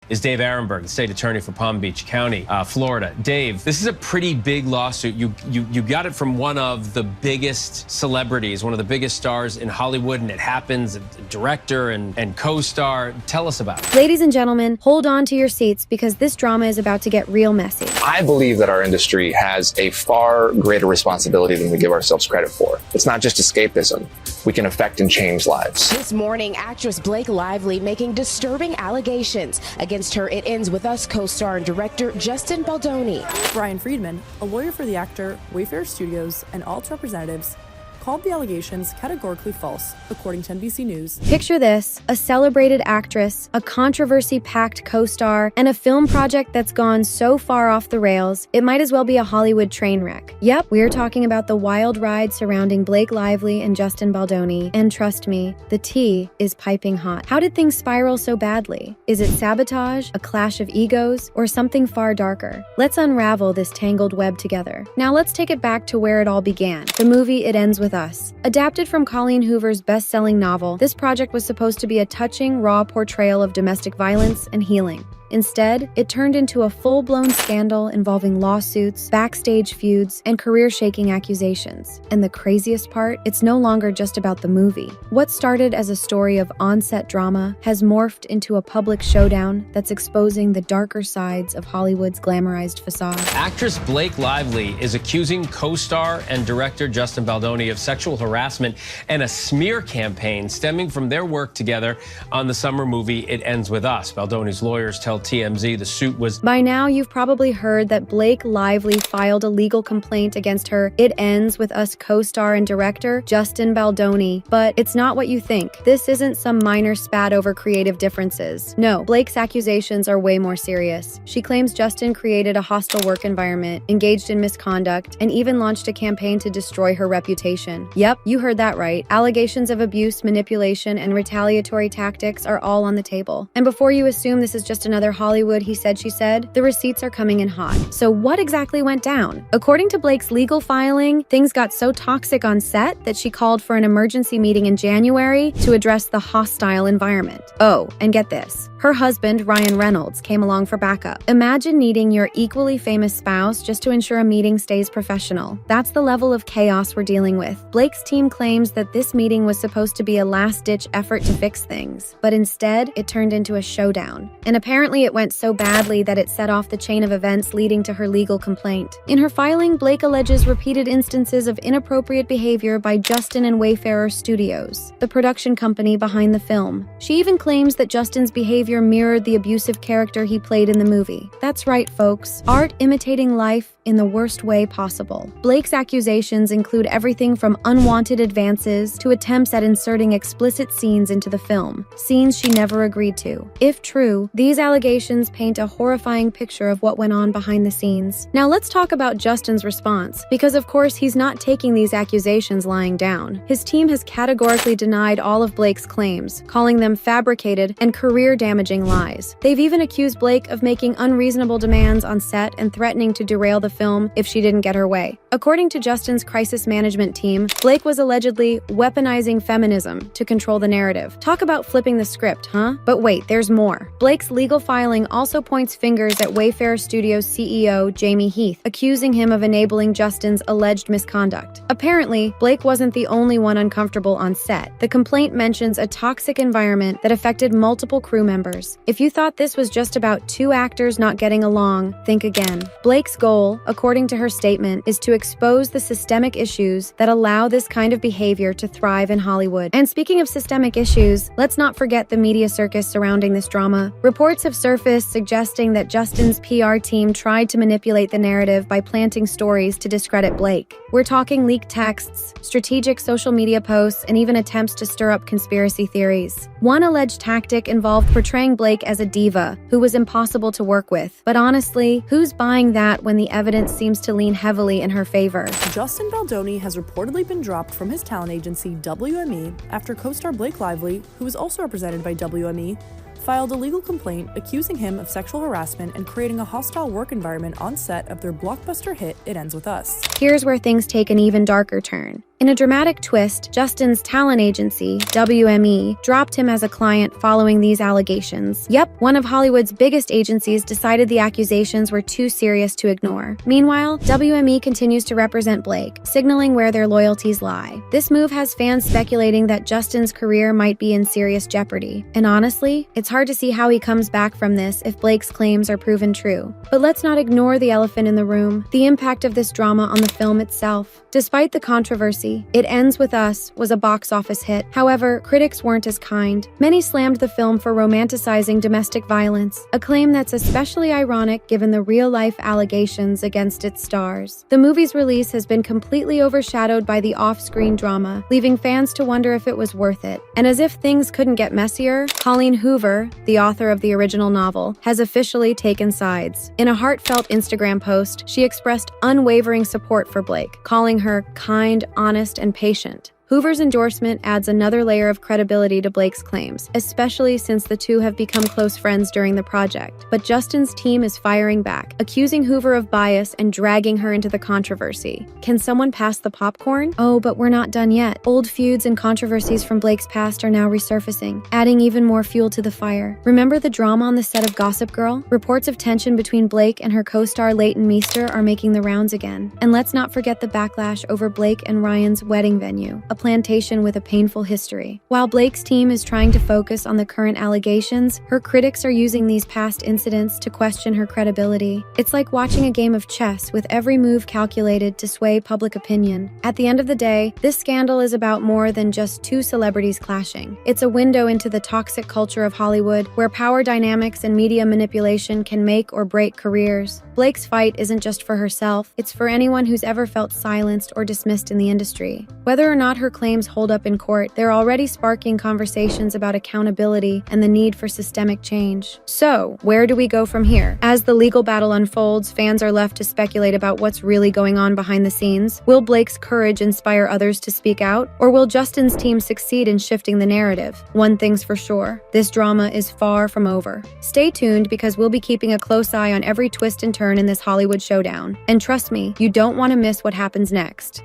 is Dave Arenberg, the state attorney for Palm Beach County, Florida. Dave, this is a pretty big lawsuit. You got it from one of the biggest celebrities, one of the biggest stars in Hollywood, and it happens, director and co-star. Tell us about it. Ladies and gentlemen, hold on to your seats because this drama is about to get real messy. I believe that our industry has a far greater responsibility than we give ourselves credit for. It's not just escapism. We can affect and change lives. This morning, actress Blake Lively making disturbing allegations against her It Ends With Us co-star and director Justin Baldoni. Brian Friedman, a lawyer for the actor, Wayfarer Studios, and all its representatives, called the allegations categorically false, according to NBC News. Picture this, a celebrated actress, a controversy-packed co-star, and a film project that's gone so far off the rails, it might as well be a Hollywood train wreck. Yep, we're talking about the wild ride surrounding Blake Lively and Justin Baldoni, and trust me, the tea is piping hot. How did things spiral so badly? Is it sabotage, a clash of egos, or something far darker? Let's unravel this tangled web together. Now let's take it back to where it all began, the movie It Ends With Us. Adapted from Colleen Hoover's best-selling novel, this project was supposed to be a touching, raw portrayal of domestic violence and healing. Instead, it turned into a full-blown scandal involving lawsuits, backstage feuds, and career-shaking accusations. And the craziest part, it's no longer just about the movie. What started as a story of on-set drama has morphed into a public showdown that's exposing the darker sides of Hollywood's glamorized facade. Actress Blake Lively is accusing co-star and director Justin Baldoni of sexual harassment and a smear campaign stemming from their work together on the summer movie It Ends With Us. Baldoni's lawyers tell TMZ the suit was... By now, you've probably heard that Blake Lively filed a legal complaint against her It Ends With Us co-star and director, Justin Baldoni. But it's not what you think. This isn't some minor spat over creative differences. No, Blake's accusations are way more serious. She claims Justin created a hostile work environment, engaged in misconduct, and even launched a campaign to destroy her reputation. Yep, you heard that right. Allegations of abuse, manipulation, and retaliatory tactics are all on the table. And before you assume this is just another Hollywood he said, she said, the receipts are coming in hot. So what exactly went down? According to Blake's legal filing, things got so toxic on set that she called for an emergency meeting in January to address the hostile environment. Oh, and get this. Her husband, Ryan Reynolds, came along for backup. Imagine needing your equally famous spouse just to ensure a meeting stays professional. That's the level of chaos we're dealing with. Blake's team claims that this meeting was supposed to be a last-ditch effort to fix things, but instead, it turned into a showdown. And apparently it went so badly that it set off the chain of events leading to her legal complaint. In her filing, Blake alleges repeated instances of inappropriate behavior by Justin and Wayfarer Studios, the production company behind the film. She even claims that Justin's behavior mirrored the abusive character he played in the movie. That's right, folks. Art imitating life in the worst way possible. Blake's accusations include everything from unwanted advances to attempts at inserting explicit scenes into the film, scenes she never agreed to. If true, these allegations paint a horrifying picture of what went on behind the scenes. Now let's talk about Justin's response, because of course he's not taking these accusations lying down. His team has categorically denied all of Blake's claims, calling them fabricated and career-damaging lies. They've even accused Blake of making unreasonable demands on set and threatening to derail the film if she didn't get her way. According to Justin's crisis management team, Blake was allegedly weaponizing feminism to control the narrative. Talk about flipping the script, huh? But wait, there's more. Blake's legal filing also points fingers at Wayfarer Studios CEO Jamie Heath, accusing him of enabling Justin's alleged misconduct. Apparently, Blake wasn't the only one uncomfortable on set. The complaint mentions a toxic environment that affected multiple crew members. If you thought this was just about two actors not getting along, think again. Blake's goal, according to her statement, is to expose the systemic issues that allow this kind of behavior to thrive in Hollywood. And speaking of systemic issues, let's not forget the media circus surrounding this drama. Reports have surfaced suggesting that Justin's PR team tried to manipulate the narrative by planting stories to discredit Blake. We're talking leaked texts, strategic social media posts, and even attempts to stir up conspiracy theories. One alleged tactic involved portraying Blake as a diva who was impossible to work with. But honestly, who's buying that when the evidence seems to lean heavily in her favor? Justin Baldoni has reportedly been dropped from his talent agency WME after co-star Blake Lively, who is also represented by WME, filed a legal complaint accusing him of sexual harassment and creating a hostile work environment on set of their blockbuster hit It Ends With Us. Here's where things take an even darker turn. In a dramatic twist, Justin's talent agency, WME, dropped him as a client following these allegations. Yep, one of Hollywood's biggest agencies decided the accusations were too serious to ignore. Meanwhile, WME continues to represent Blake, signaling where their loyalties lie. This move has fans speculating that Justin's career might be in serious jeopardy. And honestly, it's hard to see how he comes back from this if Blake's claims are proven true. But let's not ignore the elephant in the room, the impact of this drama on the film itself. Despite the controversy, It Ends With Us was a box office hit. However, critics weren't as kind. Many slammed the film for romanticizing domestic violence, a claim that's especially ironic given the real-life allegations against its stars. The movie's release has been completely overshadowed by the off-screen drama, leaving fans to wonder if it was worth it. And as if things couldn't get messier, Colleen Hoover, the author of the original novel, has officially taken sides. In a heartfelt Instagram post, she expressed unwavering support for Blake, calling her kind, honest, and patient. Hoover's endorsement adds another layer of credibility to Blake's claims, especially since the two have become close friends during the project. But Justin's team is firing back, accusing Hoover of bias and dragging her into the controversy. Can someone pass the popcorn? Oh, but we're not done yet. Old feuds and controversies from Blake's past are now resurfacing, adding even more fuel to the fire. Remember the drama on the set of Gossip Girl? Reports of tension between Blake and her co-star Leighton Meester are making the rounds again. And let's not forget the backlash over Blake and Ryan's wedding venue, a plantation with a painful history. While Blake's team is trying to focus on the current allegations, her critics are using these past incidents to question her credibility. It's like watching a game of chess with every move calculated to sway public opinion. At the end of the day, this scandal is about more than just two celebrities clashing. It's a window into the toxic culture of Hollywood, where power dynamics and media manipulation can make or break careers. Blake's fight isn't just for herself, it's for anyone who's ever felt silenced or dismissed in the industry. Whether or not her claims hold up in court, they're already sparking conversations about accountability and the need for systemic change. So, where do we go from here? As the legal battle unfolds, fans are left to speculate about what's really going on behind the scenes. Will Blake's courage inspire others to speak out? Or will Justin's team succeed in shifting the narrative? One thing's for sure, this drama is far from over. Stay tuned because we'll be keeping a close eye on every twist and turn in this Hollywood showdown. And trust me, you don't want to miss what happens next.